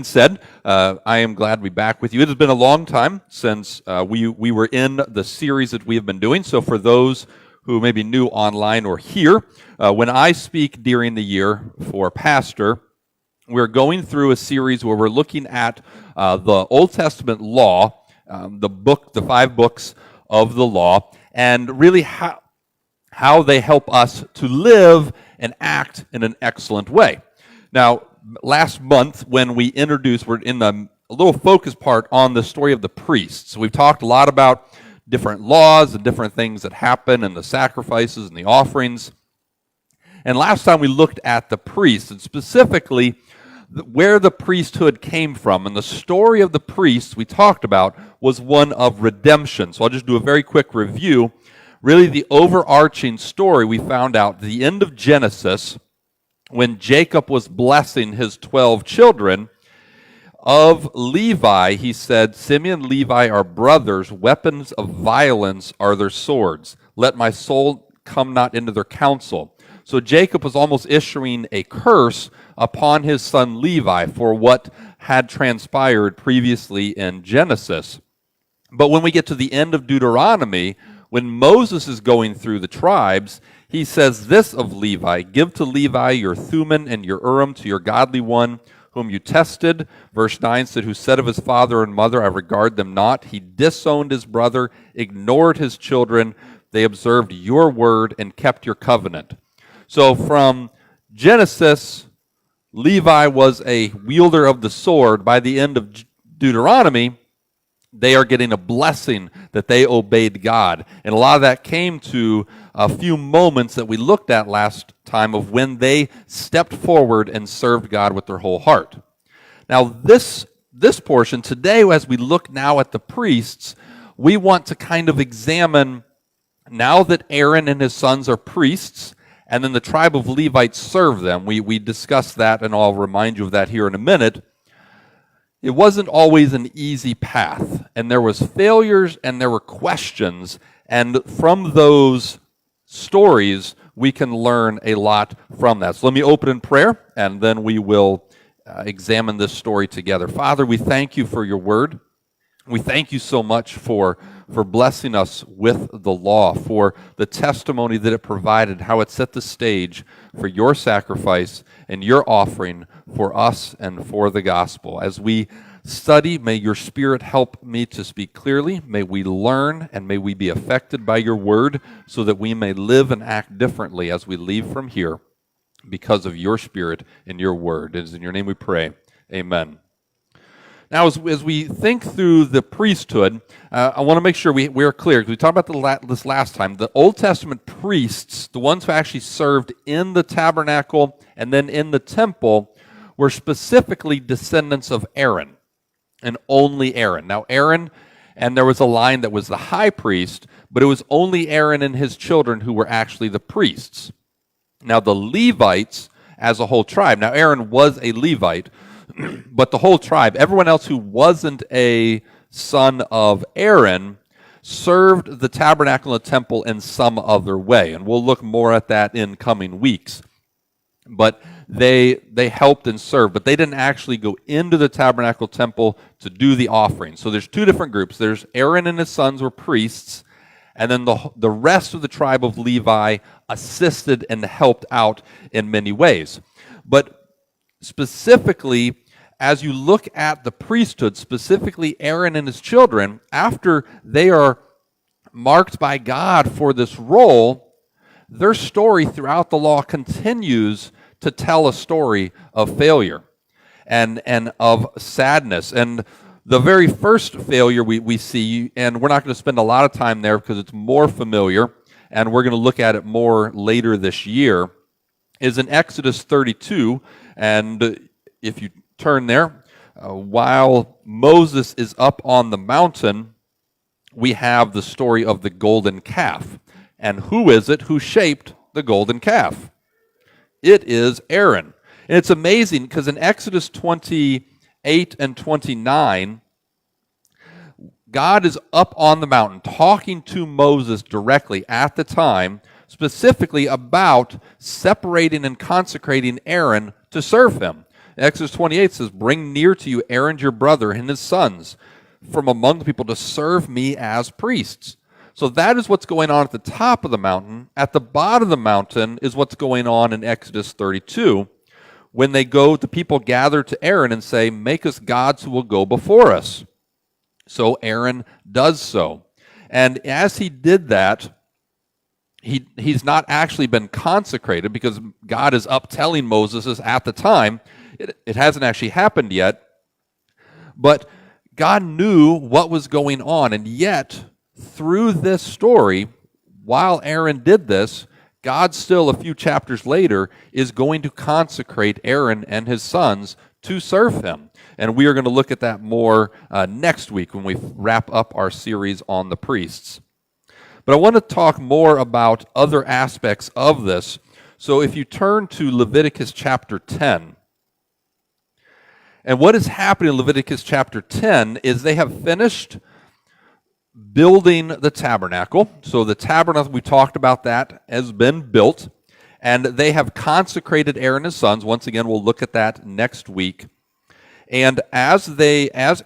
Said, I am glad to be back with you. It has been a long time since we were in the series that we have been doing. So for those who may be new online or here, when I speak during the year for pastor, we're going through a series where we're looking at the Old Testament law, the 5 books of the law, and really how they help us to live and act in an excellent way. Now, last month when we introduced, we're in a little focus part on the story of the priests. So we've talked a lot about different laws and different things that happen and the sacrifices and the offerings. And last time we looked at the priests and specifically where the priesthood came from. And the story of the priests we talked about was one of redemption. So I'll just do a very quick review. Really the overarching story we found out at the end of Genesis, when Jacob was blessing his 12 children, of Levi, he said, Simeon and Levi are brothers, weapons of violence are their swords. Let my soul come not into their counsel. So Jacob was almost issuing a curse upon his son Levi for what had transpired previously in Genesis. But when we get to the end of Deuteronomy, when Moses is going through the tribes, he says this of Levi, give to Levi your Thummim and your Urim to your godly one, whom you tested. Verse 9 said, who said of his father and mother, I regard them not. He disowned his brother, ignored his children. They observed your word and kept your covenant. So from Genesis, Levi was a wielder of the sword. By the end of Deuteronomy, they are getting a blessing that they obeyed God. And a lot of that came to a few moments that we looked at last time of when they stepped forward and served God with their whole heart. Now this portion today, as we look now at the priests, we want to kind of examine, now that Aaron and his sons are priests, and then the tribe of Levites serve them. We discussed that, and I'll remind you of that here in a minute. It wasn't always an easy path, and there was failures and there were questions, and from those stories we can learn a lot from that. So let me open in prayer, and then we will examine this story together. Father, we thank you for your word. We thank you so much for blessing us with the law, for the testimony that it provided, how it set the stage for your sacrifice and your offering for us and for the gospel. As we study, may your Spirit help me to speak clearly. May we learn and may we be affected by your word so that we may live and act differently as we leave from here because of your Spirit and your word. It is in your name we pray. Amen. Now, as we think through the priesthood, I want to make sure we're clear, because we talked about this last time. The Old Testament priests, the ones who actually served in the tabernacle and then in the temple, were specifically descendants of Aaron, and only Aaron. Now, Aaron, and there was a line that was the high priest, but it was only Aaron and his children who were actually the priests. Now, the Levites, as a whole tribe, now Aaron was a Levite, but the whole tribe, everyone else who wasn't a son of Aaron, served the tabernacle and the temple in some other way. And we'll look more at that in coming weeks. But they helped and served, but they didn't actually go into the tabernacle temple to do the offering. So there's 2 different groups. There's Aaron and his sons were priests, and then the rest of the tribe of Levi assisted and helped out in many ways. But specifically, as you look at the priesthood, specifically Aaron and his children, after they are marked by God for this role, their story throughout the law continues to tell a story of failure and of sadness. And the very first failure we see, and we're not going to spend a lot of time there because it's more familiar, and we're going to look at it more later this year, is in Exodus 32. And if you turn there, while Moses is up on the mountain, we have the story of the golden calf. And who is it who shaped the golden calf? It is Aaron. And it's amazing because in Exodus 28 and 29, God is up on the mountain talking to Moses directly at the time, specifically about separating and consecrating Aaron to serve him. Exodus 28 says, bring near to you Aaron your brother and his sons from among the people to serve me as priests. So that is what's going on at the top of the mountain. At the bottom of the mountain is what's going on in Exodus 32. When the people gather to Aaron and say, make us gods who will go before us. So Aaron does so. And as he did that, he's not actually been consecrated because God is up telling Moses this at the time. It hasn't actually happened yet. But God knew what was going on. And yet, through this story, while Aaron did this, God still, a few chapters later, is going to consecrate Aaron and his sons to serve him. And we are going to look at that more next week when we wrap up our series on the priests. But I want to talk more about other aspects of this. So if you turn to Leviticus chapter 10, and what is happening in Leviticus chapter 10 is they have finished building the tabernacle. So the tabernacle, we talked about that, has been built. And they have consecrated Aaron and his sons. Once again, we'll look at that next week. And as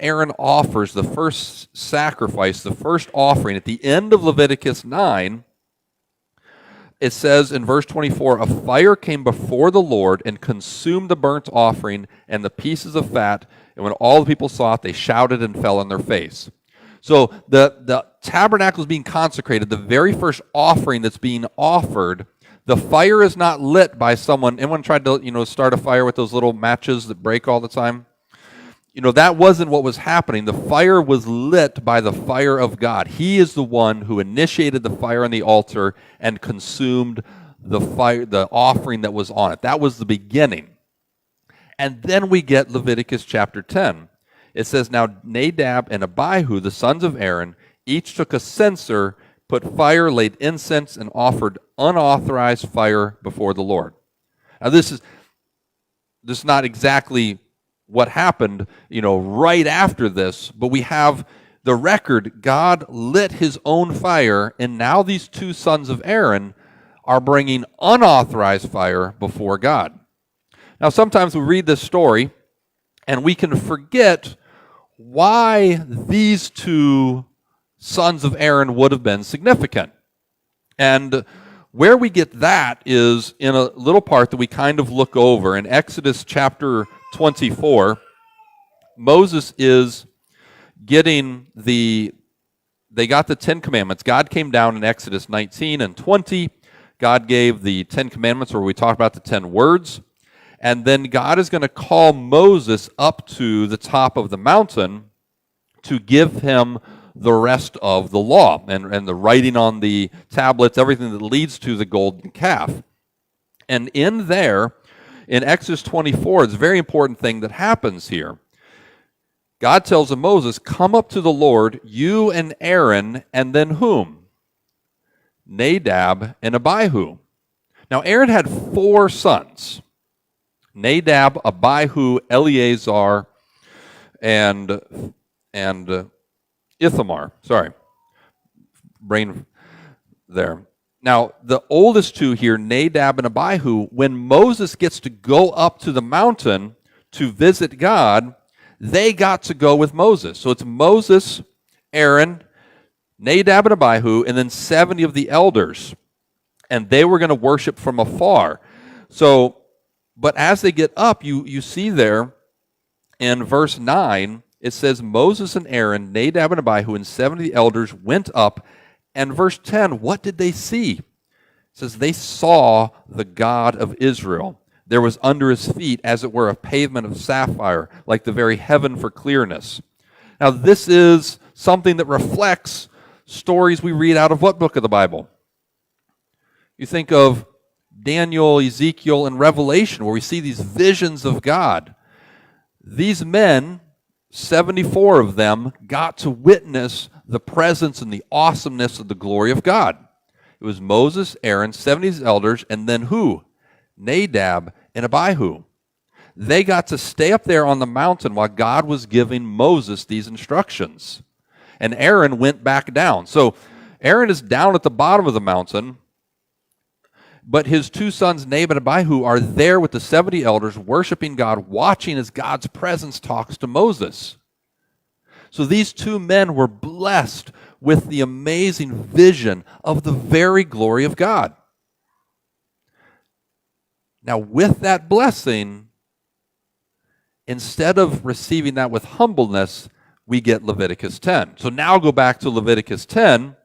Aaron offers the first sacrifice, the first offering, at the end of Leviticus 9, it says in verse 24, a fire came before the Lord and consumed the burnt offering and the pieces of fat. And when all the people saw it, they shouted and fell on their face. So the tabernacle is being consecrated. The very first offering that's being offered, the fire is not lit by someone. Anyone tried to start a fire with those little matches that break all the time? That wasn't what was happening. The fire was lit by the fire of God. He is the one who initiated the fire on the altar and consumed the offering that was on it. That was the beginning. And then we get Leviticus chapter 10. It says, now Nadab and Abihu, the sons of Aaron, each took a censer, put fire, laid incense, and offered unauthorized fire before the Lord. Now this is not exactly what happened, right after this, but we have the record. God lit his own fire, and now these two sons of Aaron are bringing unauthorized fire before God. Now, sometimes we read this story, and we can forget why these two sons of Aaron would have been significant. And where we get that is in a little part that we kind of look over. In Exodus chapter 24, Moses is getting they got the 10 Commandments. God came down in Exodus 19 and 20. God gave the 10 Commandments, where we talk about the 10 words. And then God is going to call Moses up to the top of the mountain to give him the rest of the law and the writing on the tablets, everything that leads to the golden calf. And in there, in Exodus 24, it's a very important thing that happens here. God tells Moses, come up to the Lord, you and Aaron, and then whom? Nadab and Abihu. Now, Aaron had 4 sons. Nadab, Abihu, Eleazar, and Ithamar. Sorry. Brain there. Now, the oldest two here, Nadab and Abihu, when Moses gets to go up to the mountain to visit God, they got to go with Moses. So it's Moses, Aaron, Nadab and Abihu, and then 70 of the elders. And they were going to worship from afar. So, but as they get up, you see there in verse 9, it says, Moses and Aaron, Nadab and Abihu, and 70 elders went up. And verse 10, what did they see? It says, they saw the God of Israel. There was under his feet, as it were, a pavement of sapphire, like the very heaven for clearness. Now, this is something that reflects stories we read out of what book of the Bible? You think of Daniel, Ezekiel, and Revelation, where we see these visions of God. These men, 74 of them, got to witness the presence and the awesomeness of the glory of God. It was Moses, Aaron, 70 elders, and then who? Nadab and Abihu. They got to stay up there on the mountain while God was giving Moses these instructions. And Aaron went back down. So Aaron is down at the bottom of the mountain, But his two sons, Nadab and Abihu, are there with the 70 elders, worshiping God, watching as God's presence talks to Moses. So these two men were blessed with the amazing vision of the very glory of God. Now, with that blessing, instead of receiving that with humbleness, we get Leviticus 10. So now go back to Leviticus 10.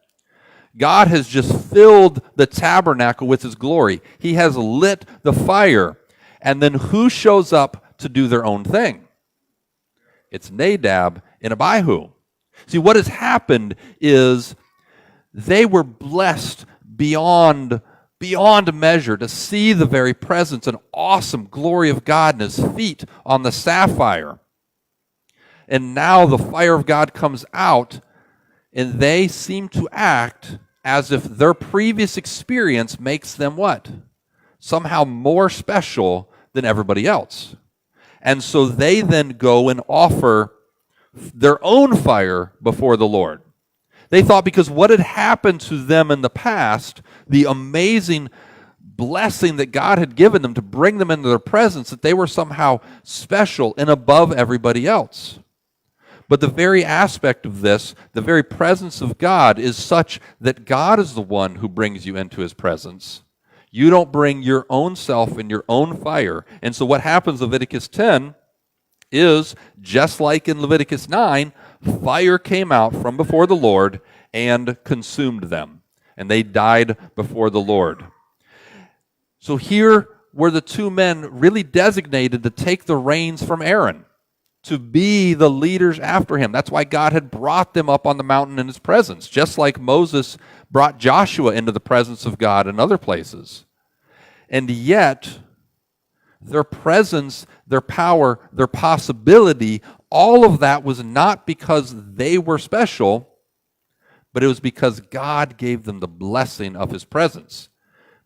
God has just filled the tabernacle with his glory. He has lit the fire. And then who shows up to do their own thing? It's Nadab and Abihu. See, what has happened is they were blessed beyond measure to see the very presence and awesome glory of God and his feet on the sapphire. And now the fire of God comes out, and they seem to act as if their previous experience makes them what? Somehow more special than everybody else. And so they then go and offer their own fire before the Lord. They thought because what had happened to them in the past, the amazing blessing that God had given them to bring them into their presence, that they were somehow special and above everybody else. But the very aspect of this, the very presence of God, is such that God is the one who brings you into his presence. You don't bring your own self and your own fire. And so what happens in Leviticus 10 is, just like in Leviticus 9, fire came out from before the Lord and consumed them. And they died before the Lord. So here were the two men really designated to take the reins from Aaron, to be the leaders after him. That's why God had brought them up on the mountain in his presence, just like Moses brought Joshua into the presence of God in other places. And yet, their presence, their power, their possibility, all of that was not because they were special, but it was because God gave them the blessing of his presence.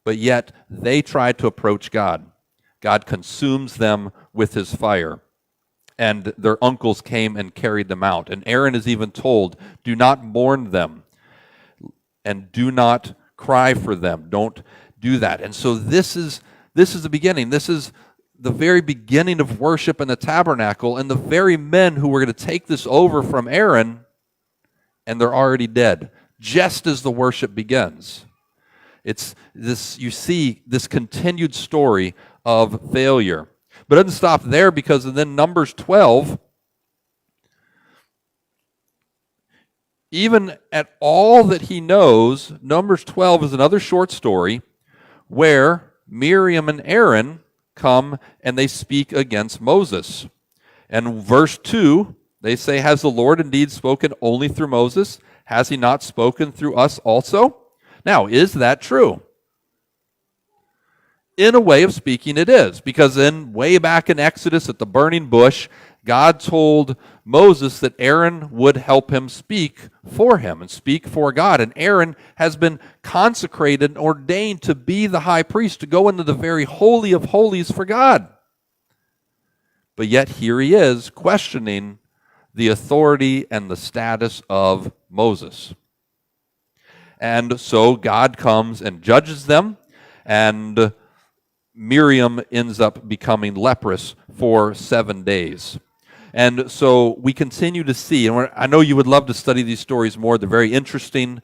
But yet, they tried to approach God. God consumes them with his fire. And their uncles came and carried them out. And Aaron is even told, do not mourn them and do not cry for them. Don't do that. And so this is the beginning. This is the very beginning of worship in the tabernacle, and the very men who were going to take this over from Aaron, and they're already dead, just as the worship begins. It's this, you see this continued story of failure. But it doesn't stop there, because then Numbers 12, even at all that he knows, Numbers 12 is another short story where Miriam and Aaron come and they speak against Moses. And verse 2, they say, has the Lord indeed spoken only through Moses? Has he not spoken through us also? Now, is that true? In a way of speaking, it is, because way back in Exodus at the burning bush, God told Moses that Aaron would help him speak for him and speak for God. And Aaron has been consecrated and ordained to be the high priest, to go into the very holy of holies for God. But yet here he is questioning the authority and the status of Moses. And so God comes and judges them, and Miriam ends up becoming leprous for 7 days. And so we continue to see, and I know you would love to study these stories more, they're very interesting,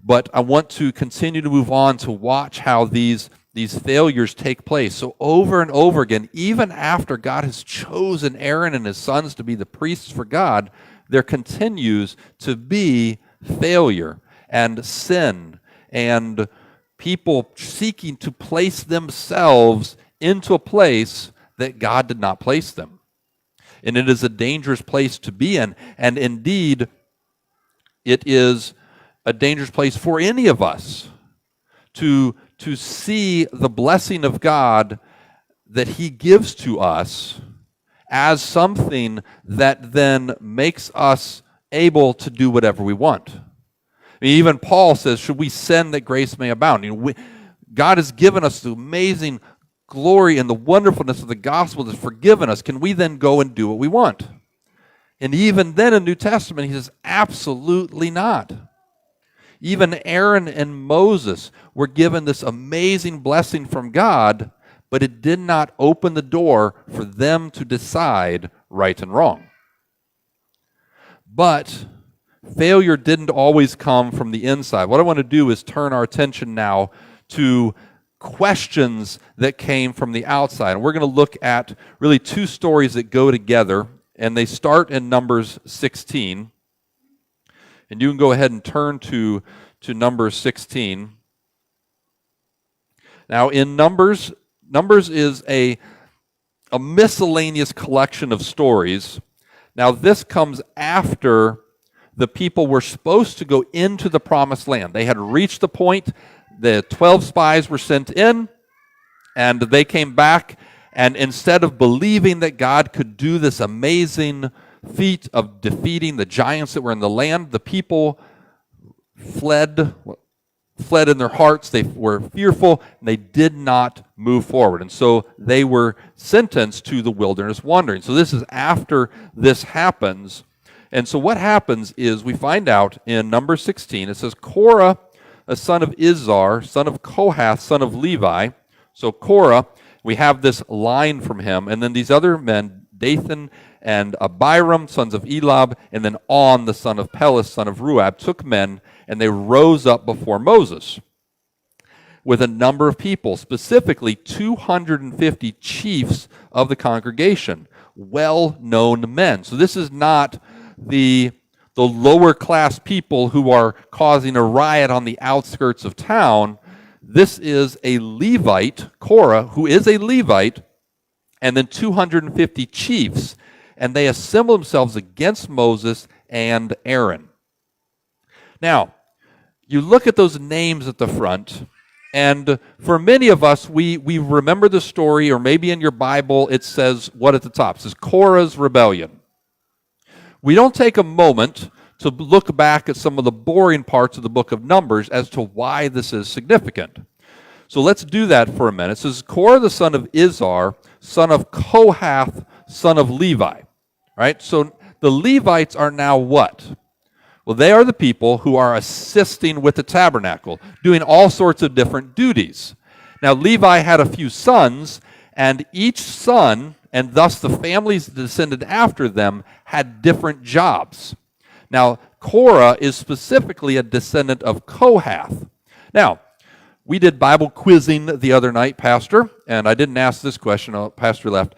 but I want to continue to move on to watch how these failures take place. So over and over again, even after God has chosen Aaron and his sons to be the priests for God, there continues to be failure and sin and people seeking to place themselves into a place that God did not place them. And it is a dangerous place to be in. And indeed, it is a dangerous place for any of us to see the blessing of God that he gives to us as something that then makes us able to do whatever we want. I mean, even Paul says, should we sin that grace may abound? God has given us the amazing glory and the wonderfulness of the gospel that's forgiven us. Can we then go and do what we want? And even then in New Testament, he says, absolutely not. Even Aaron and Moses were given this amazing blessing from God, but it did not open the door for them to decide right and wrong. But failure didn't always come from the inside. What I want to do is turn our attention now to questions that came from the outside. And we're going to look at really two stories that go together, and they start in Numbers 16. And you can go ahead and turn to Numbers 16. Now, in Numbers is a miscellaneous collection of stories. Now, this comes after the people were supposed to go into the promised land. They had reached the point. The 12 spies were sent in, and they came back, and instead of believing that God could do this amazing feat of defeating the giants that were in the land, the people fled in their hearts. They were fearful, and they did not move forward. And so they were sentenced to the wilderness wandering. So this is after this happens. And so what happens is we find out in Numbers 16, it says, Korah, a son of Izhar, son of Kohath, son of Levi. So Korah, we have this line from him, and then these other men, Dathan and Abiram, sons of Elab, and then On, the son of Peles, son of Ruab, took men, and they rose up before Moses with a number of people, specifically 250 chiefs of the congregation, well-known men. So this is not the lower class people who are causing a riot on the outskirts of town. This is a Levite, Korah, who is a Levite, and then 250 chiefs, and they assemble themselves against Moses and Aaron. Now, you look at those names at the front, and for many of us, we remember the story, or maybe in your Bible it says what at the top? It says Korah's rebellion. We don't take a moment to look back at some of the boring parts of the book of Numbers as to why this is significant. So let's do that for a minute. It says, Korah the son of Izhar, son of Kohath, son of Levi. Right? So the Levites are now what? Well, they are the people who are assisting with the tabernacle, doing all sorts of different duties. Now, Levi had a few sons, and each son, and thus the families that descended after them, had different jobs. Now, Korah is specifically a descendant of Kohath. Now, we did Bible quizzing the other night, Pastor, and I didn't ask this question. Pastor left.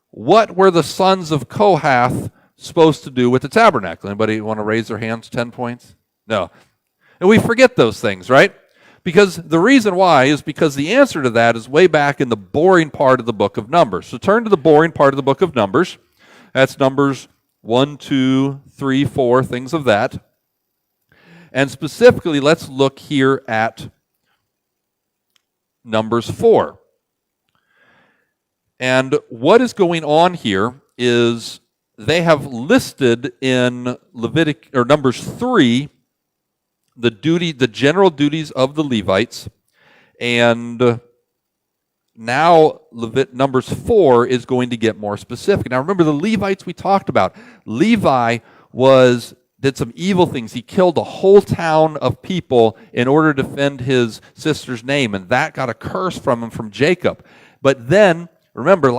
What were the sons of Kohath supposed to do with the tabernacle? Anybody want to raise their hands? 10 points? No. And we forget those things, right? Because the reason why is because the answer to that is way back in the boring part of the book of Numbers. So turn to the boring part of the book of Numbers. That's Numbers 1, 2, 3, 4, things of that. And specifically, let's look here at Numbers 4. And what is going on here is they have listed in Leviticus or Numbers 3 the general duties of the Levites, and now Numbers 4 is going to get more specific. Now remember the Levites we talked about. Levi did some evil things. He killed a whole town of people in order to defend his sister's name, and that got a curse from him from Jacob. But then, remember,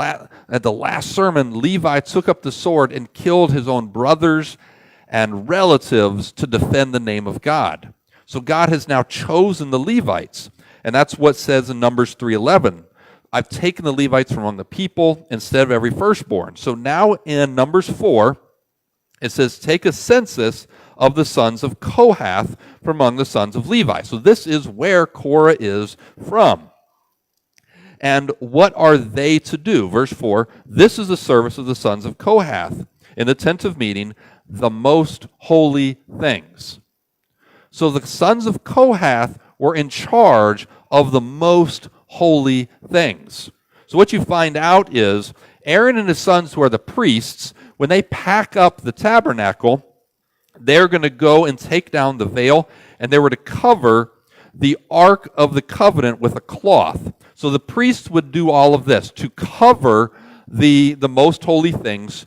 at the last sermon, Levi took up the sword and killed his own brothers and relatives to defend the name of God. So God has now chosen the Levites, and that's what it says in Numbers 3:11. I've taken the Levites from among the people instead of every firstborn. So now in Numbers 4, it says, take a census of the sons of Kohath from among the sons of Levi. So this is where Korah is from. And what are they to do? Verse 4, this is the service of the sons of Kohath in the tent of meeting, the most holy things. So the sons of Kohath were in charge of the most holy things. So what you find out is Aaron and his sons, who are the priests, when they pack up the tabernacle, they're going to go and take down the veil, and they were to cover the Ark of the Covenant with a cloth. So the priests would do all of this to cover the most holy things.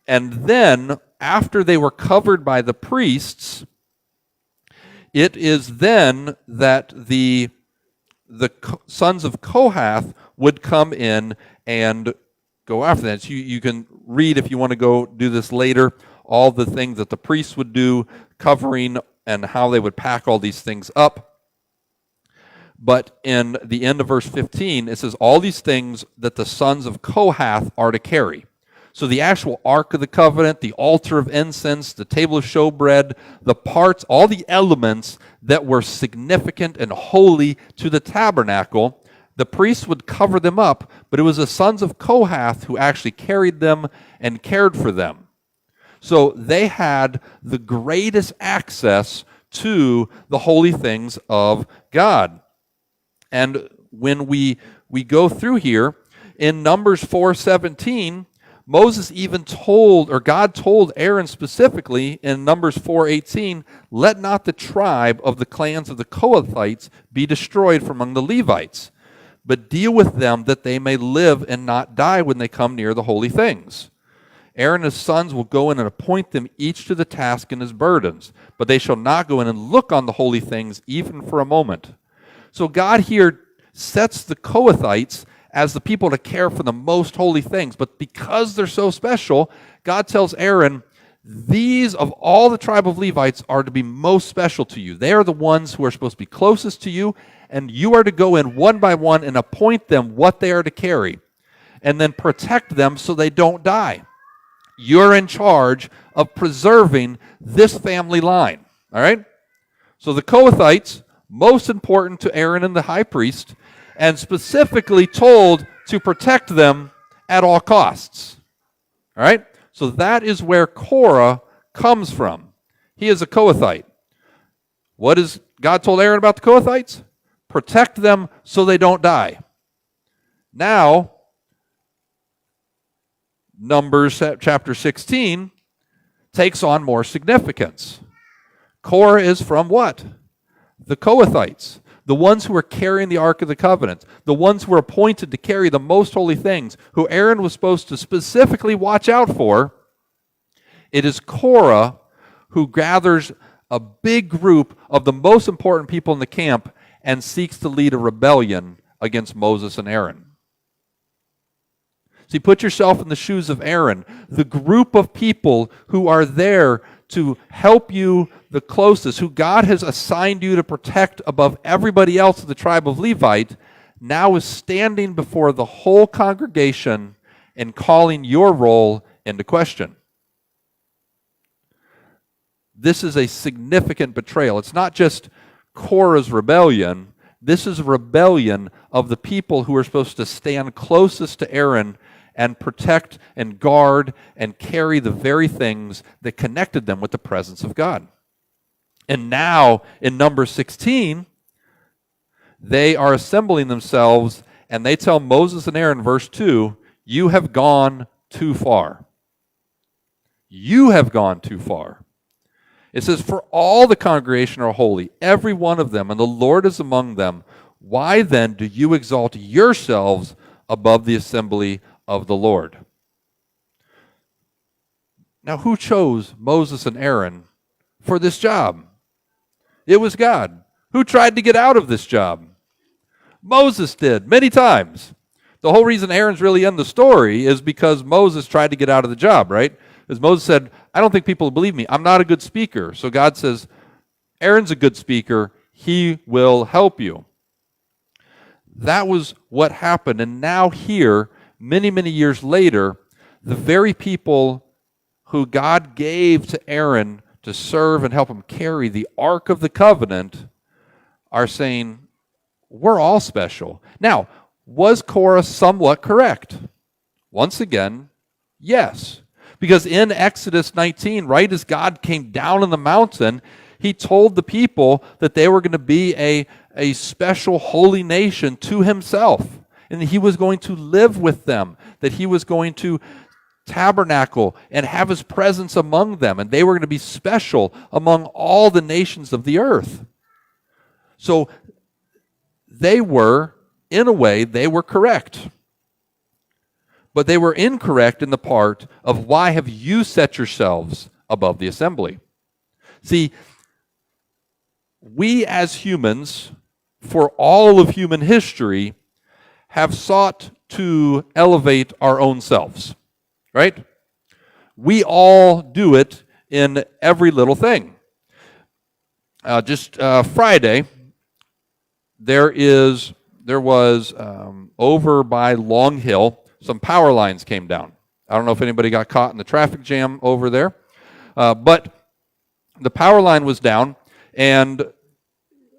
And then, after they were covered by the priests, it is then that the sons of Kohath would come in and go after that. So you can read, if you want to go do this later, all the things that the priests would do, covering and how they would pack all these things up. But in the end of verse 15, it says, all these things that the sons of Kohath are to carry. So the actual Ark of the Covenant, the altar of incense, the table of showbread, the parts, all the elements that were significant and holy to the tabernacle, the priests would cover them up, but it was the sons of Kohath who actually carried them and cared for them. So they had the greatest access to the holy things of God. And when we go through here, in Numbers 4:17, Moses even told, or God told Aaron specifically in Numbers 4:18, let not the tribe of the clans of the Kohathites be destroyed from among the Levites, but deal with them that they may live and not die when they come near the holy things. Aaron and his sons will go in and appoint them each to the task and his burdens, but they shall not go in and look on the holy things even for a moment. So God here sets the Kohathites as the people to care for the most holy things. But because they're so special, God tells Aaron, these of all the tribe of Levites are to be most special to you. They are the ones who are supposed to be closest to you, and you are to go in one by one and appoint them what they are to carry, and then protect them so they don't die. You're in charge of preserving this family line. All right? So the Kohathites, most important to Aaron and the high priest, and specifically told to protect them at all costs. All right? So that is where Korah comes from. He is a Kohathite. What is God told Aaron about the Kohathites? Protect them so they don't die. Now, Numbers chapter 16 takes on more significance. Korah is from what? The Kohathites, the ones who are carrying the Ark of the Covenant, the ones who were appointed to carry the most holy things, who Aaron was supposed to specifically watch out for. It is Korah who gathers a big group of the most important people in the camp and seeks to lead a rebellion against Moses and Aaron. See, put yourself in the shoes of Aaron, the group of people who are there to help you the closest, who God has assigned you to protect above everybody else of the tribe of Levite, now is standing before the whole congregation and calling your role into question. This is a significant betrayal. It's not just Korah's rebellion. This is a rebellion of the people who are supposed to stand closest to Aaron and protect and guard and carry the very things that connected them with the presence of God. And now, in Numbers 16, they are assembling themselves, and they tell Moses and Aaron, verse 2, you have gone too far. You have gone too far. It says, for all the congregation are holy, every one of them, and the Lord is among them. Why then do you exalt yourselves above the assembly of the Lord? Now, who chose Moses and Aaron for this job? It was God. Who tried to get out of this job? Moses did, many times. The whole reason Aaron's really in the story is because Moses tried to get out of the job, right? Because Moses said, I don't think people will believe me. I'm not a good speaker. So God says, Aaron's a good speaker. He will help you. That was what happened. And now here, many, many years later, the very people who God gave to Aaron to serve and help him carry the Ark of the Covenant are saying, we're all special. Now, was Korah somewhat correct? Once again, yes. Because in Exodus 19, right as God came down on the mountain, he told the people that they were going to be a special holy nation to himself. And that he was going to live with them, that he was going to tabernacle and have his presence among them, and they were going to be special among all the nations of the earth. So they were, in a way, they were correct. But they were incorrect in the part of why have you set yourselves above the assembly? See, we as humans, for all of human history, have sought to elevate our own selves, right? We all do it in every little thing. Friday, there was over by Long Hill, some power lines came down. I don't know if anybody got caught in the traffic jam over there, but the power line was down, and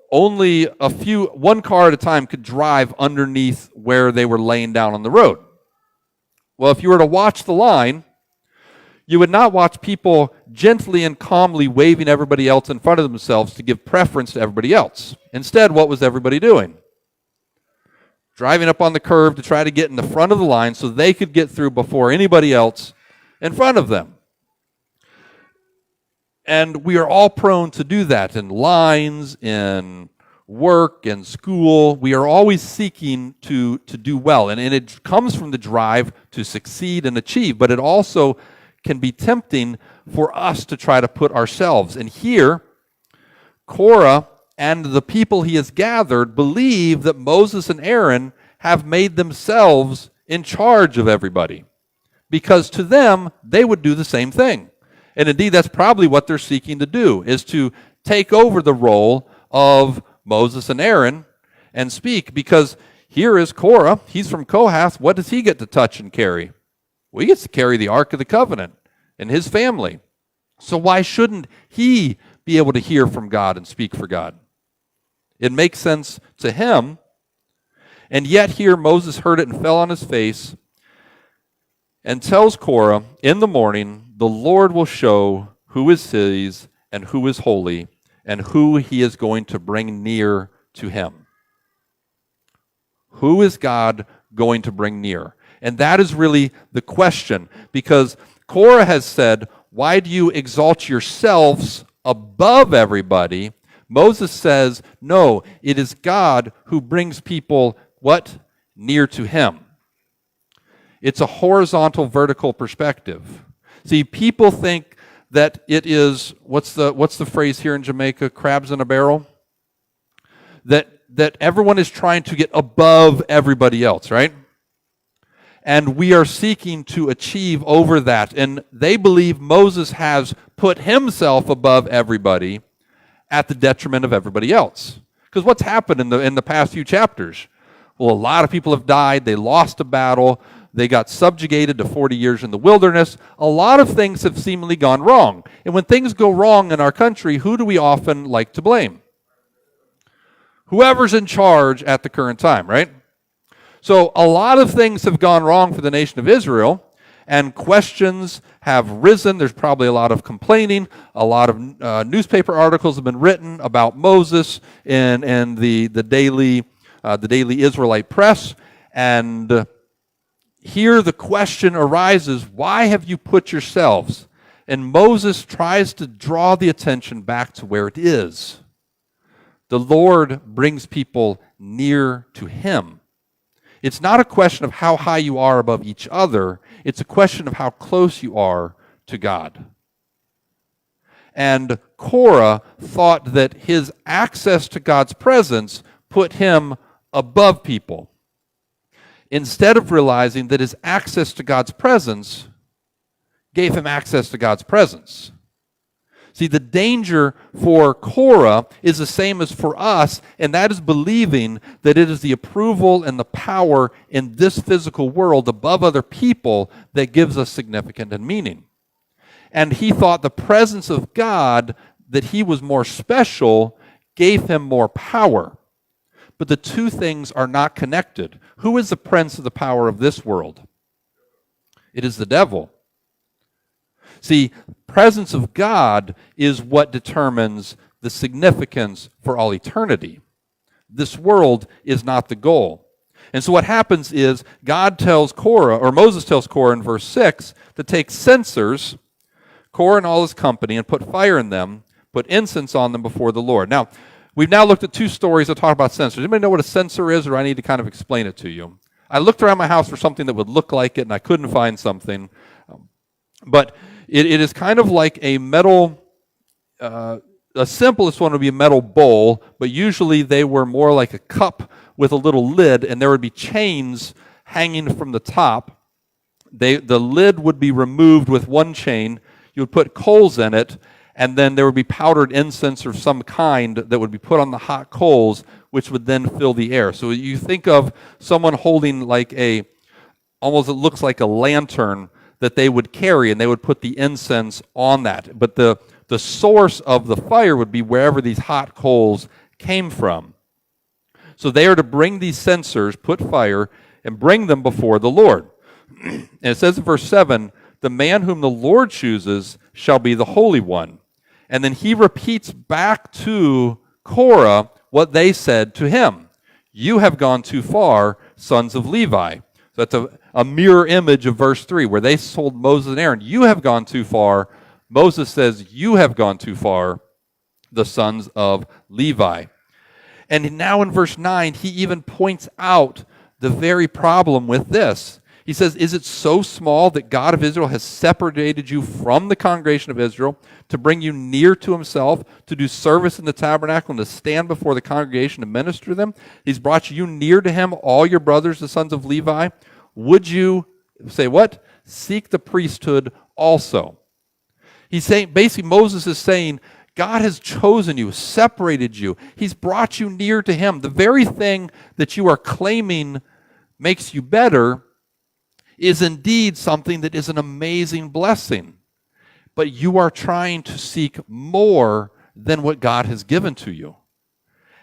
only one car at a time could drive underneath where they were laying down on the road. Well, if you were to watch the line, you would not watch people gently and calmly waving everybody else in front of themselves to give preference to everybody else. Instead, what was everybody doing? Driving up on the curve to try to get in the front of the line so they could get through before anybody else in front of them. And we are all prone to do that in lines, in work, in school. We are always seeking to do well. And it comes from the drive to succeed and achieve, but it also can be tempting for us to try to put ourselves. And here, Korah and the people he has gathered believe that Moses and Aaron have made themselves in charge of everybody, because to them, they would do the same thing. And indeed, that's probably what they're seeking to do, is to take over the role of Moses and Aaron and speak. Because here is Korah. He's from Kohath. What does he get to touch and carry? Well, he gets to carry the Ark of the Covenant and his family. So why shouldn't he be able to hear from God and speak for God? It makes sense to him. And yet here Moses heard it and fell on his face and tells Korah, in the morning, the Lord will show who is his and who is holy and who he is going to bring near to him. Who is God going to bring near? And that is really the question, because Korah has said, why do you exalt yourselves above everybody? Moses says, no, it is God who brings people, what? Near to him. It's a horizontal, vertical perspective. See, people think that it is, what's the phrase here in Jamaica, crabs in a barrel? That everyone is trying to get above everybody else, right? And we are seeking to achieve over that. And they believe Moses has put himself above everybody at the detriment of everybody else. Because what's happened in the past few chapters? Well, a lot of people have died. They lost a battle. They got subjugated to 40 years in the wilderness. A lot of things have seemingly gone wrong. And when things go wrong in our country, who do we often like to blame? Whoever's in charge at the current time, right? So a lot of things have gone wrong for the nation of Israel, and questions have risen. There's probably a lot of complaining. A lot of newspaper articles have been written about Moses in the daily Israelite press. And here the question arises, why have you put yourselves? And Moses tries to draw the attention back to where it is. The Lord brings people near to him. It's not a question of how high you are above each other. It's a question of how close you are to God. And Korah thought that his access to God's presence put him above people, instead of realizing that his access to God's presence gave him access to God's presence. See, the danger for Korah is the same as for us, and that is believing that it is the approval and the power in this physical world above other people that gives us significance and meaning. And he thought the presence of God, that he was more special, gave him more power. But the two things are not connected. Who is the prince of the power of this world? It is the devil. See, presence of God is what determines the significance for all eternity. This world is not the goal. And so what happens is God tells Korah, or Moses tells Korah in verse 6, to take censers, Korah and all his company, and put fire in them, put incense on them before the Lord. Now, we've now looked at two stories that talk about censers. Anybody know what a censer is, or I need to kind of explain it to you? I looked around my house for something that would look like it, and I couldn't find something. But it is kind of like a metal the simplest one would be a metal bowl, but usually they were more like a cup with a little lid, and there would be chains hanging from the top. The lid would be removed with one chain. You would put coals in it, and then there would be powdered incense of some kind that would be put on the hot coals, which would then fill the air. So you think of someone holding like almost it looks like a lantern that they would carry, and they would put the incense on that. But the source of the fire would be wherever these hot coals came from. So they are to bring these censers, put fire, and bring them before the Lord. And it says in verse 7, the man whom the Lord chooses shall be the Holy One. And then he repeats back to Korah what they said to him. You have gone too far, sons of Levi. So that's a mirror image of verse 3, where they told Moses and Aaron, you have gone too far. Moses says, you have gone too far, the sons of Levi. And now in verse 9, he even points out the very problem with this. He says, is it so small that God of Israel has separated you from the congregation of Israel to bring you near to himself, to do service in the tabernacle, and to stand before the congregation and minister to them? He's brought you near to him, all your brothers, the sons of Levi. Would you, say what? Seek the priesthood also. He's saying, basically Moses is saying, God has chosen you, separated you. He's brought you near to him. The very thing that you are claiming makes you better is indeed something that is an amazing blessing. But you are trying to seek more than what God has given to you.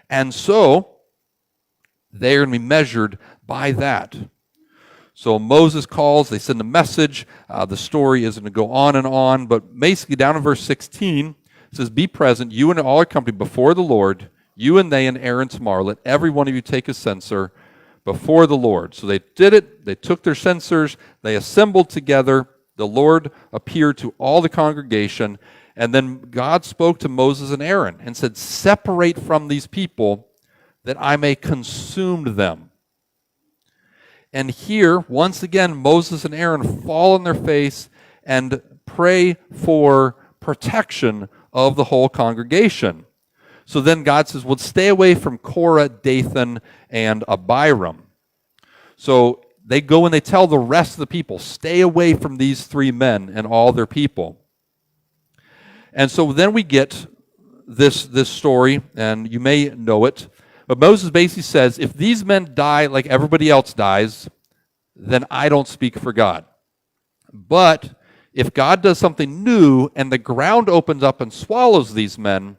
And so, they are going to be measured by that. So Moses calls, they send a message. The story is going to go on, but basically down in verse 16, it says, be present, you and all your company, before the Lord, you and they and Aaron tomorrow. Let every one of you take a censer before the Lord. So they did it. They took their censers. They assembled together. The Lord appeared to all the congregation. And then God spoke to Moses and Aaron and said, separate from these people that I may consume them. And here, once again, Moses and Aaron fall on their face and pray for protection of the whole congregation. So then God says, well, stay away from Korah, Dathan, and Abiram. So they go and they tell the rest of the people, stay away from these three men and all their people. And so then we get this story, and you may know it, but Moses basically says, if these men die like everybody else dies, then I don't speak for God. But if God does something new and the ground opens up and swallows these men,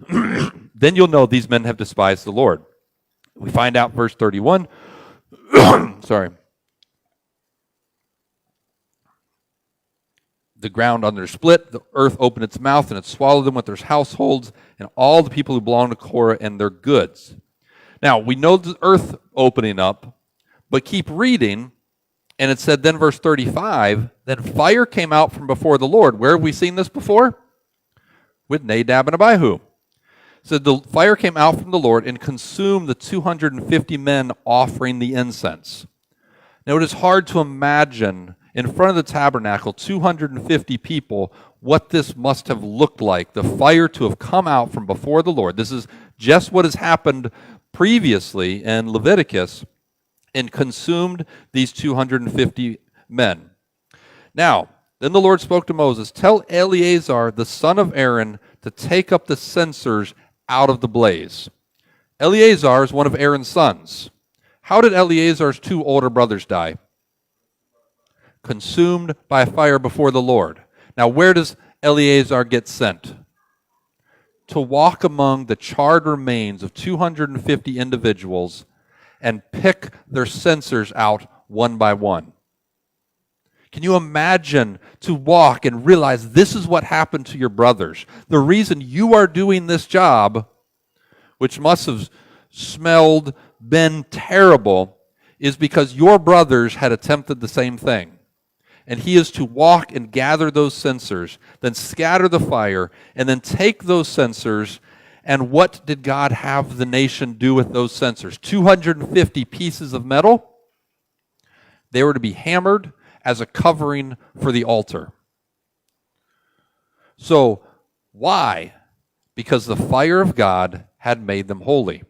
then you'll know these men have despised the Lord. We find out verse 31. Sorry. The ground under split, the earth opened its mouth, and it swallowed them with their households, and all the people who belonged to Korah and their goods. Now, we know the earth opening up, but keep reading, and it said then verse 35, then fire came out from before the Lord. Where have we seen this before? With Nadab and Abihu. So the fire came out from the Lord and consumed the 250 men offering the incense. Now it is hard to imagine in front of the tabernacle, 250 people, what this must have looked like, the fire to have come out from before the Lord. This is just what has happened previously in Leviticus and consumed these 250 men. Now, then the Lord spoke to Moses, tell Eleazar, the son of Aaron, to take up the censers out of the blaze. Eleazar is one of Aaron's sons. How did Eleazar's two older brothers die? Consumed by a fire before the Lord. Now, where does Eleazar get sent? To walk among the charred remains of 250 individuals and pick their censers out one by one. Can you imagine to walk and realize this is what happened to your brothers? The reason you are doing this job, which must have been terrible, is because your brothers had attempted the same thing. And he is to walk and gather those censers, then scatter the fire, and then take those censers. And what did God have the nation do with those censers? 250 pieces of metal. They were to be hammered as a covering for the altar. So Why? Because the fire of God had made them holy.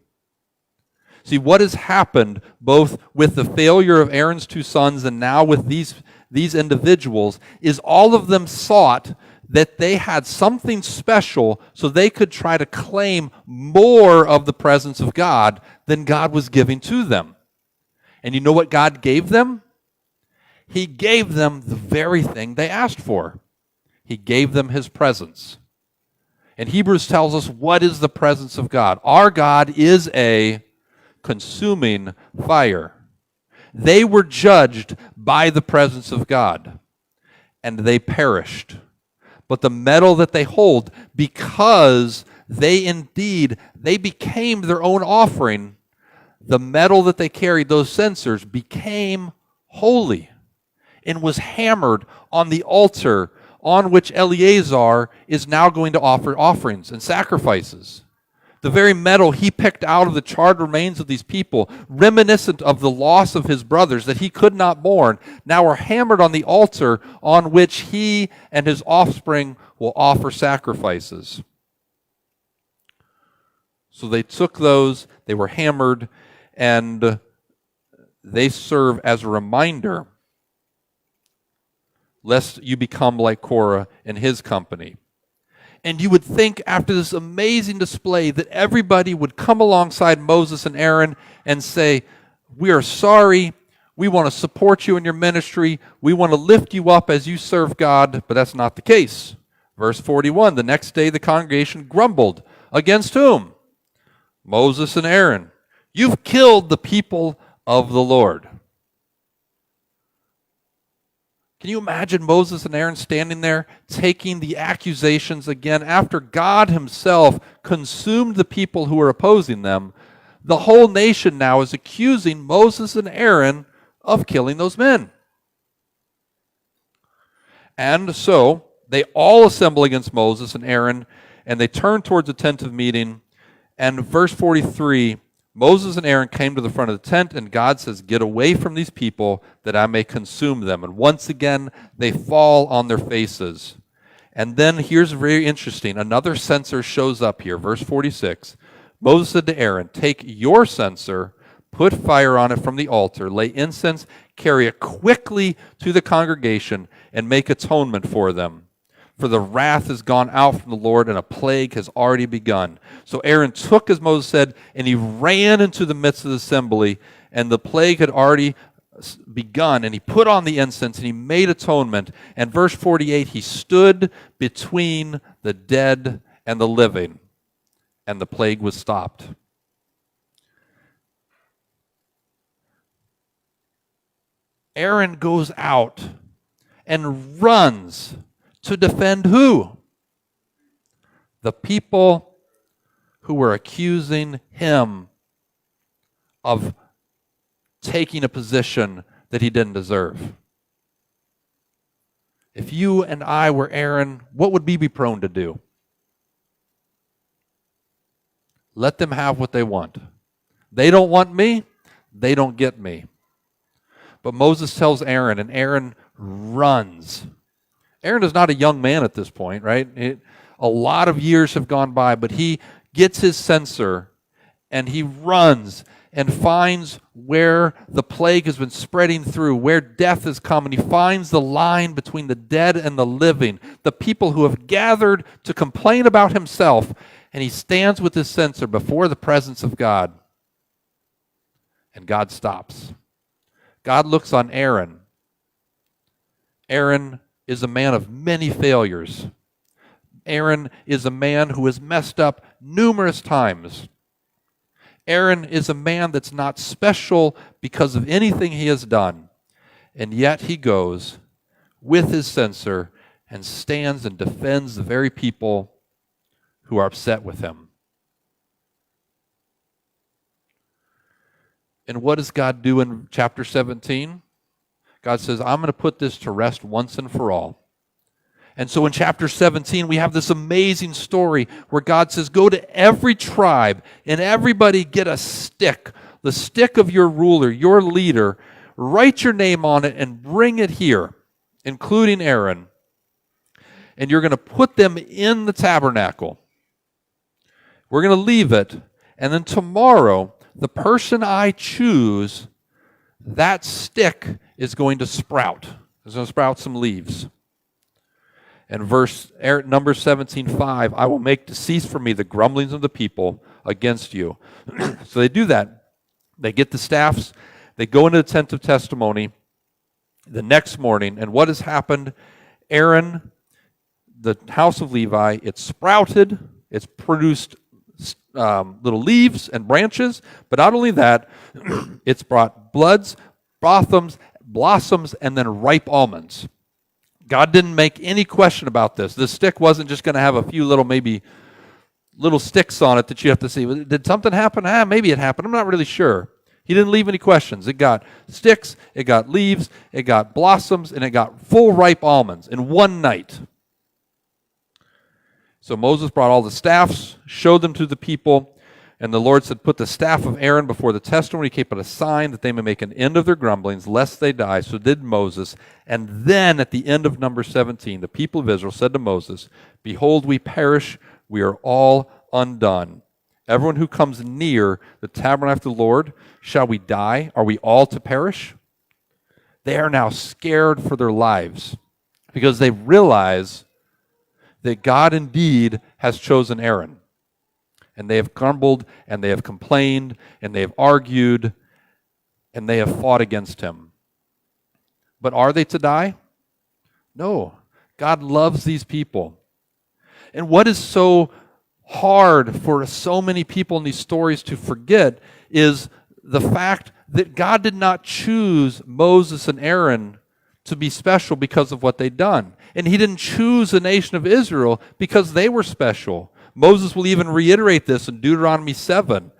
See, what has happened both with the failure of Aaron's two sons and now with these individuals is all of them sought that they had something special so they could try to claim more of the presence of God than God was giving to them. And you know what God gave them? He gave them the very thing they asked for. He gave them his presence. And Hebrews tells us what is the presence of God. Our God is a consuming fire. They were judged by the presence of God, and they perished. But the metal that they hold, because they became their own offering, the metal that they carried, those censers, became holy and was hammered on the altar on which Eleazar is now going to offer offerings and sacrifices. The very metal he picked out of the charred remains of these people, reminiscent of the loss of his brothers that he could not mourn, now are hammered on the altar on which he and his offspring will offer sacrifices. So they took those, they were hammered, and they serve as a reminder lest you become like Korah and his company. And you would think after this amazing display that everybody would come alongside Moses and Aaron and say, we are sorry, we want to support you in your ministry, we want to lift you up as you serve God, but that's not the case. Verse 41, the next day the congregation grumbled. Against whom? Moses and Aaron. You've killed the people of the Lord. Can you imagine Moses and Aaron standing there taking the accusations again after God himself consumed the people who were opposing them? The whole nation now is accusing Moses and Aaron of killing those men. And so they all assemble against Moses and Aaron, and they turn towards the tent of meeting. And verse 43, Moses and Aaron came to the front of the tent, and God says, get away from these people that I may consume them. And once again, they fall on their faces. And then here's very interesting. Another censer shows up here. Verse 46, Moses said to Aaron, take your censer, put fire on it from the altar, lay incense, carry it quickly to the congregation, and make atonement for them. For the wrath has gone out from the Lord, and a plague has already begun. So Aaron took, as Moses said, and he ran into the midst of the assembly, and the plague had already begun, and he put on the incense, and he made atonement. And verse 48, he stood between the dead and the living, and the plague was stopped. Aaron goes out and runs to defend who? The people who were accusing him of taking a position that he didn't deserve. If you and I were Aaron, what would we be prone to do? Let them have what they want. They don't want me, they don't get me. But Moses tells Aaron, and Aaron runs. Aaron is not a young man at this point, right? A lot of years have gone by, but he gets his censer and he runs and finds where the plague has been spreading through, where death has come, and he finds the line between the dead and the living, the people who have gathered to complain about himself, and he stands with his censer before the presence of God, and God stops. God looks on Aaron. Aaron is a man of many failures. Aaron is a man who has messed up numerous times. Aaron is a man that's not special because of anything he has done. And yet he goes with his censer and stands and defends the very people who are upset with him. And what does God do in chapter 17? God says, I'm going to put this to rest once and for all. And so in chapter 17, we have this amazing story where God says, go to every tribe and everybody get a stick, the stick of your ruler, your leader, write your name on it and bring it here, including Aaron. and you're going to put them in the tabernacle. We're going to leave it, and then tomorrow, the person I choose, that stick is going to sprout. It's going to sprout some leaves. And Numbers 17:5, I will make to cease from me the grumblings of the people against you. So they do that. They get the staffs. They go into the tent of testimony the next morning. And what has happened? Aaron, the house of Levi, it's sprouted. It's produced little leaves and branches. But not only that, it's brought blooms, blossoms, and then ripe almonds. God didn't make any question about this. This stick wasn't just going to have a few little sticks on it that you have to see. Did something happen? Maybe it happened. I'm not really sure. He didn't leave any questions. It got sticks, it got leaves, it got blossoms, and it got full ripe almonds in one night. So Moses brought all the staffs, showed them to the people, and the Lord said, put the staff of Aaron before the testimony, keep it a sign that they may make an end of their grumblings, lest they die. So did Moses. And then at the end of Numbers 17, the people of Israel said to Moses, behold, we perish, we are all undone. Everyone who comes near the tabernacle of the Lord, shall we die? Are we all to perish? They are now scared for their lives because they realize that God indeed has chosen Aaron. And they have grumbled, and they have complained, and they have argued, and they have fought against him. But are they to die? No. God loves these people. And what is so hard for so many people in these stories to forget is the fact that God did not choose Moses and Aaron to be special because of what they'd done. And he didn't choose the nation of Israel because they were special. Moses will even reiterate this in Deuteronomy 7.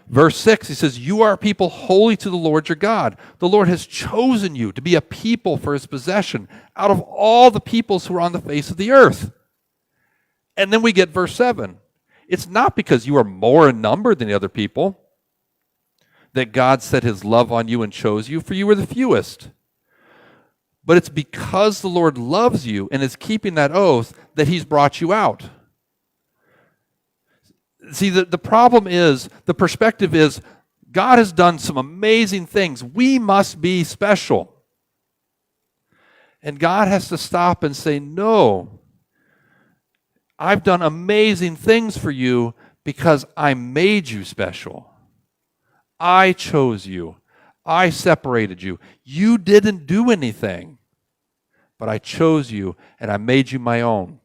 Verse 6, he says, you are a people holy to the Lord your God. The Lord has chosen you to be a people for his possession out of all the peoples who are on the face of the earth. And then we get verse 7. It's not because you are more in number than the other people that God set his love on you and chose you, for you were the fewest. But it's because the Lord loves you and is keeping that oath that he's brought you out. See, the problem is, the perspective is, God has done some amazing things. We must be special. And God has to stop and say, no, I've done amazing things for you because I made you special. I chose you. I separated you. You didn't do anything, but I chose you and I made you my own.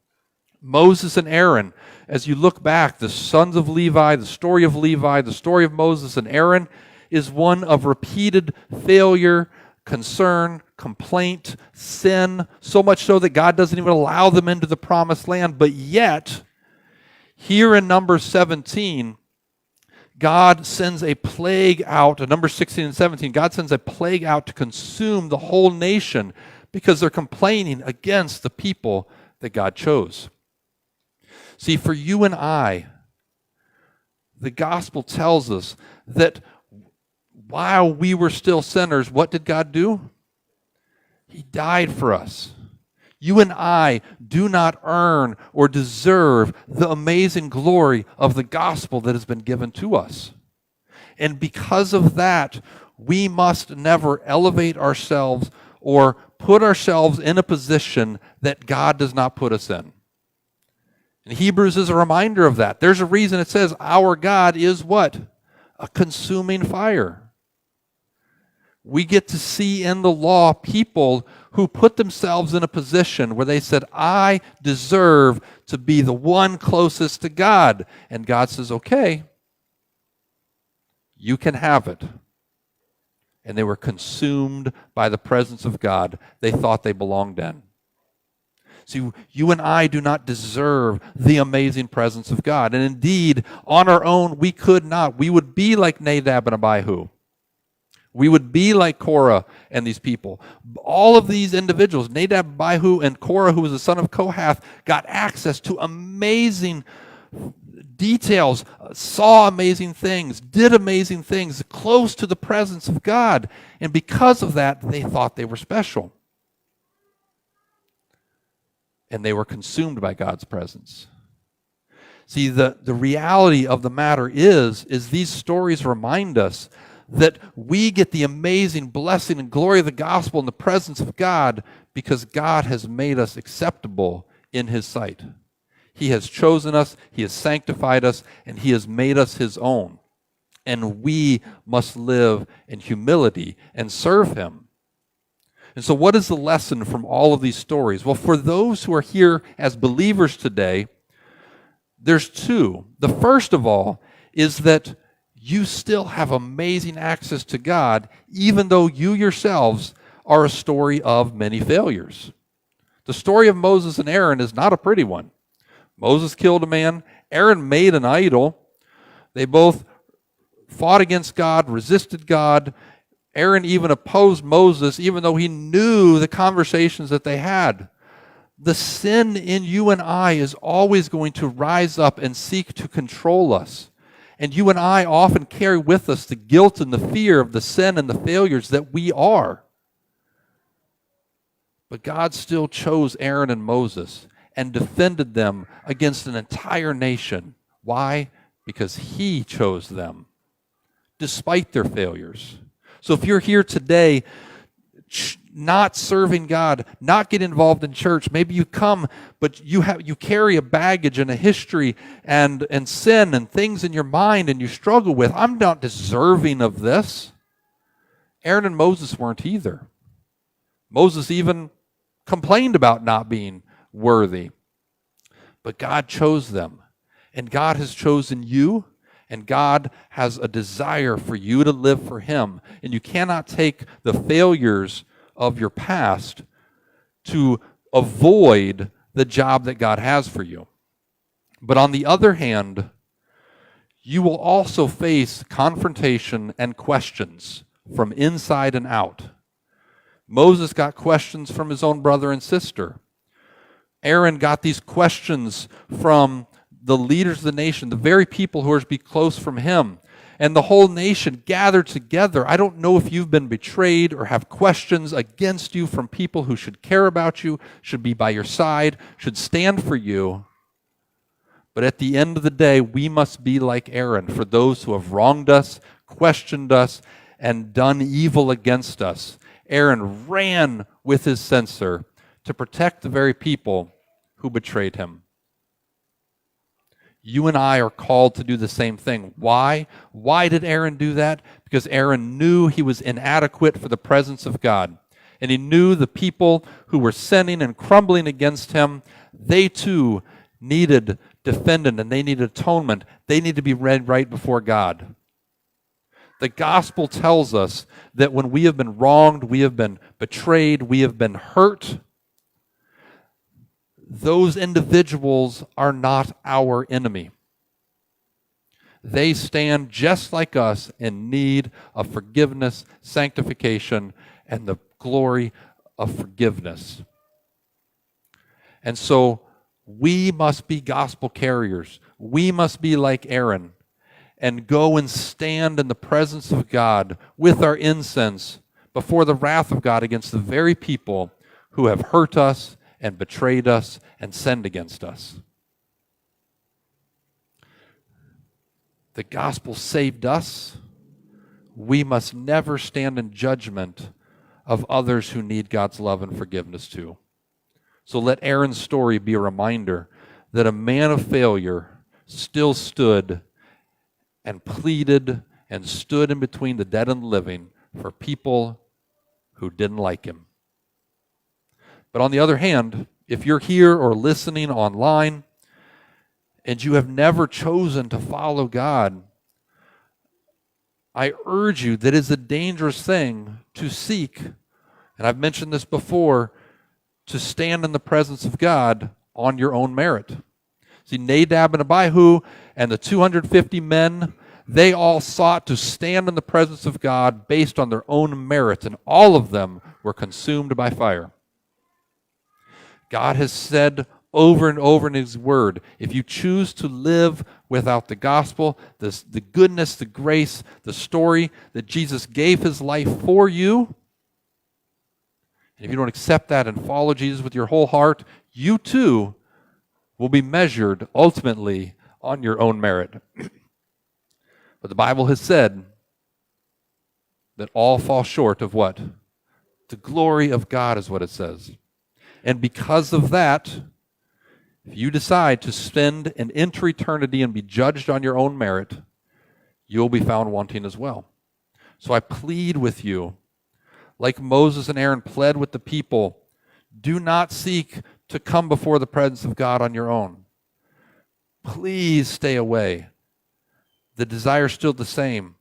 Moses and Aaron, as you look back, the sons of Levi, the story of Moses and Aaron is one of repeated failure, concern, complaint, sin, so much so that God doesn't even allow them into the promised land. But yet, here in Numbers 17, God sends a plague out, in Numbers 16 and 17, God sends a plague out to consume the whole nation because they're complaining against the people that God chose. See, for you and I, the gospel tells us that while we were still sinners, what did God do? He died for us. You and I do not earn or deserve the amazing glory of the gospel that has been given to us. And because of that, we must never elevate ourselves or put ourselves in a position that God does not put us in. And Hebrews is a reminder of that. There's a reason it says our God is what? A consuming fire. We get to see in the law people who put themselves in a position where they said, I deserve to be the one closest to God. And God says, okay, you can have it. And they were consumed by the presence of God they thought they belonged in. See, you and I do not deserve the amazing presence of God. And indeed, on our own, we could not. We would be like Nadab and Abihu. We would be like Korah and these people. All of these individuals, Nadab, Abihu, and Korah, who was the son of Kohath, got access to amazing details, saw amazing things, did amazing things, close to the presence of God. And because of that, they thought they were special. and they were consumed by God's presence. See, the reality of the matter is these stories remind us that we get the amazing blessing and glory of the gospel in the presence of God because God has made us acceptable in His sight. He has chosen us, He has sanctified us, and He has made us His own. And we must live in humility and serve Him. And so what is the lesson from all of these stories? Well, for those who are here as believers today, there's two. The first of all is that you still have amazing access to God, even though you yourselves are a story of many failures. The story of Moses and Aaron is not a pretty one. Moses killed a man. Aaron made an idol. They both fought against God, resisted God. Aaron even opposed Moses, even though he knew the conversations that they had. The sin in you and I is always going to rise up and seek to control us. And you and I often carry with us the guilt and the fear of the sin and the failures that we are. But God still chose Aaron and Moses and defended them against an entire nation. Why? Because He chose them, despite their failures. So if you're here today not serving God, not getting involved in church, maybe you come, but you carry a baggage and a history and sin and things in your mind and you struggle with, I'm not deserving of this. Aaron and Moses weren't either. Moses even complained about not being worthy. But God chose them. And God has chosen you. And God has a desire for you to live for Him. And you cannot take the failures of your past to avoid the job that God has for you. But on the other hand, you will also face confrontation and questions from inside and out. Moses got questions from his own brother and sister. Aaron got these questions from the leaders of the nation, the very people who are to be close from him. And the whole nation gathered together. I don't know if you've been betrayed or have questions against you from people who should care about you, should be by your side, should stand for you. But at the end of the day, we must be like Aaron for those who have wronged us, questioned us, and done evil against us. Aaron ran with his censer to protect the very people who betrayed him. You and I are called to do the same thing. Why? Why did Aaron do that? Because Aaron knew he was inadequate for the presence of God. And he knew the people who were sinning and crumbling against him, they too needed defendant and they needed atonement. They need to be read right before God. The gospel tells us that when we have been wronged, we have been betrayed, we have been hurt, those individuals are not our enemy. They stand just like us in need of forgiveness, sanctification, and the glory of forgiveness. And so we must be gospel carriers. We must be like Aaron and go and stand in the presence of God with our incense before the wrath of God against the very people who have hurt us and betrayed us and sinned against us. The gospel saved us. We must never stand in judgment of others who need God's love and forgiveness too. So let Aaron's story be a reminder that a man of failure still stood and pleaded and stood in between the dead and the living for people who didn't like him. But on the other hand, if you're here or listening online and you have never chosen to follow God, I urge you that it is a dangerous thing to seek, and I've mentioned this before, to stand in the presence of God on your own merit. See, Nadab and Abihu and the 250 men, they all sought to stand in the presence of God based on their own merit, and all of them were consumed by fire. God has said over and over in His Word, if you choose to live without the gospel, the goodness, the grace, the story that Jesus gave His life for you, and if you don't accept that and follow Jesus with your whole heart, you too will be measured ultimately on your own merit. But the Bible has said that all fall short of what? The glory of God is what it says. And because of that, if you decide to spend and enter eternity and be judged on your own merit, you'll be found wanting as well. So I plead with you, like Moses and Aaron pled with the people, do not seek to come before the presence of God on your own. Please stay away. The desire is still the same.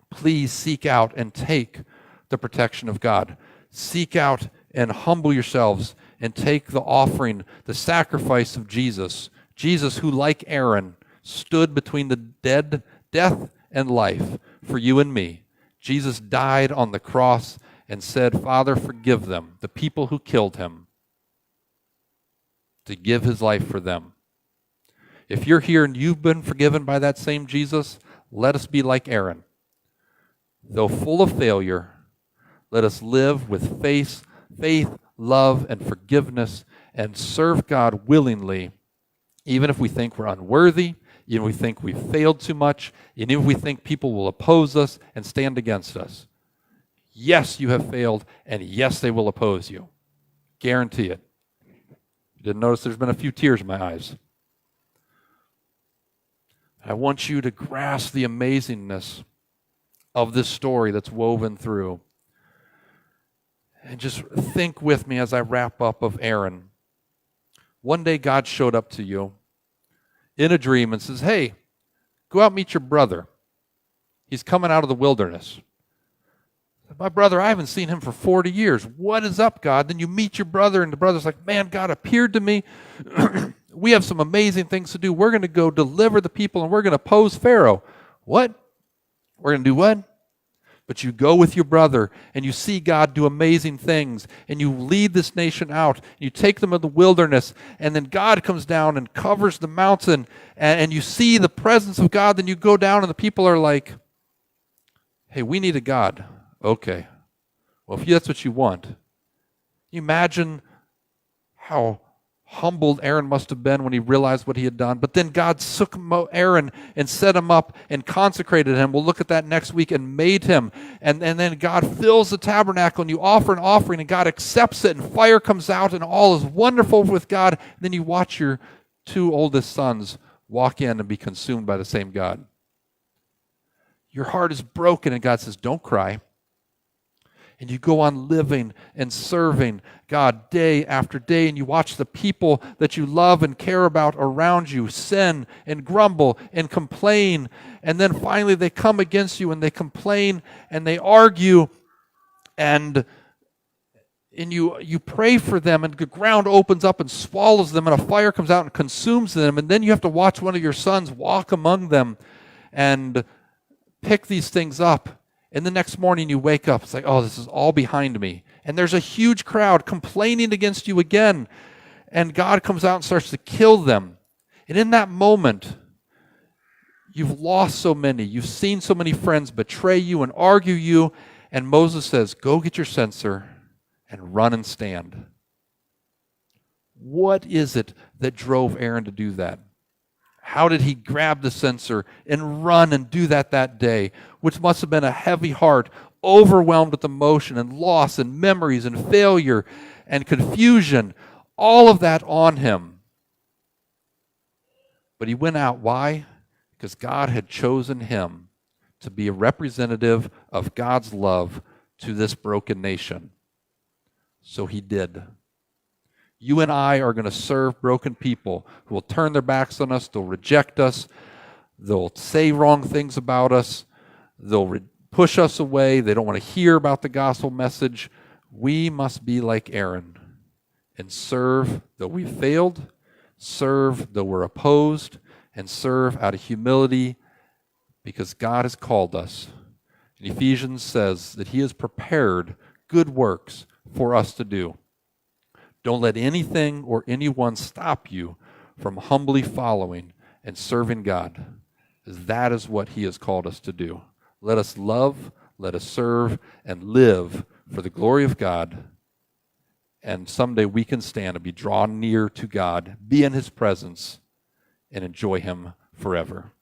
Please seek out and take the protection of God. Seek out and humble yourselves and take the offering, the sacrifice of Jesus. Jesus, who like Aaron, stood between the death and life for you and me. Jesus died on the cross and said, Father, forgive them, the people who killed him, to give his life for them. If you're here and you've been forgiven by that same Jesus, let us be like Aaron. Though full of failure, let us live with faith, love, and forgiveness, and serve God willingly, even if we think we're unworthy, even if we think we've failed too much, even if we think people will oppose us and stand against us. Yes, you have failed, and yes, they will oppose you. Guarantee it. You didn't notice there's been a few tears in my eyes. I want you to grasp the amazingness of this story that's woven through. And just think with me as I wrap up of Aaron. One day God showed up to you in a dream and says, hey, go out and meet your brother. He's coming out of the wilderness. My brother, I haven't seen him for 40 years. What is up, God? Then you meet your brother, and the brother's like, man, God appeared to me. We have some amazing things to do. We're going to go deliver the people, and we're going to oppose Pharaoh. What? We're going to do what? But you go with your brother, and you see God do amazing things, and you lead this nation out, and you take them to the wilderness, and then God comes down and covers the mountain, and you see the presence of God. Then you go down, and the people are like, hey, we need a God. Okay. Well, if that's what you want, you imagine how humbled Aaron must have been when he realized what he had done. But then God took Aaron and set him up and consecrated him. We'll look at that next week, and made him. And then God fills the tabernacle, and you offer an offering, and God accepts it, and fire comes out, and all is wonderful with God. And then you watch your two oldest sons walk in and be consumed by the same God. Your heart is broken, and God says, don't cry. And you go on living and serving God day after day, and you watch the people that you love and care about around you sin and grumble and complain. And then finally they come against you, and they complain and they argue, and you pray for them, and the ground opens up and swallows them, and a fire comes out and consumes them. And then you have to watch one of your sons walk among them and pick these things up. And the next morning you wake up, it's like, oh, this is all behind me. And there's a huge crowd complaining against you again. And God comes out and starts to kill them. And in that moment, you've lost so many. You've seen so many friends betray you and argue you. And Moses says, go get your censer and run and stand. What is it that drove Aaron to do that? How did he grab the censer and run and do that day, which must have been a heavy heart, overwhelmed with emotion and loss and memories and failure and confusion, all of that on him. But he went out. Why? Because God had chosen him to be a representative of God's love to this broken nation. So he did. You and I are going to serve broken people who will turn their backs on us. They'll reject us. They'll say wrong things about us. They'll push us away. They don't want to hear about the gospel message. We must be like Aaron and serve though we failed, serve though we're opposed, and serve out of humility because God has called us. And Ephesians says that he has prepared good works for us to do. Don't let anything or anyone stop you from humbly following and serving God, because that is what he has called us to do. Let us love, let us serve, and live for the glory of God and someday we can stand and be drawn near to God, be in his presence, and enjoy him forever.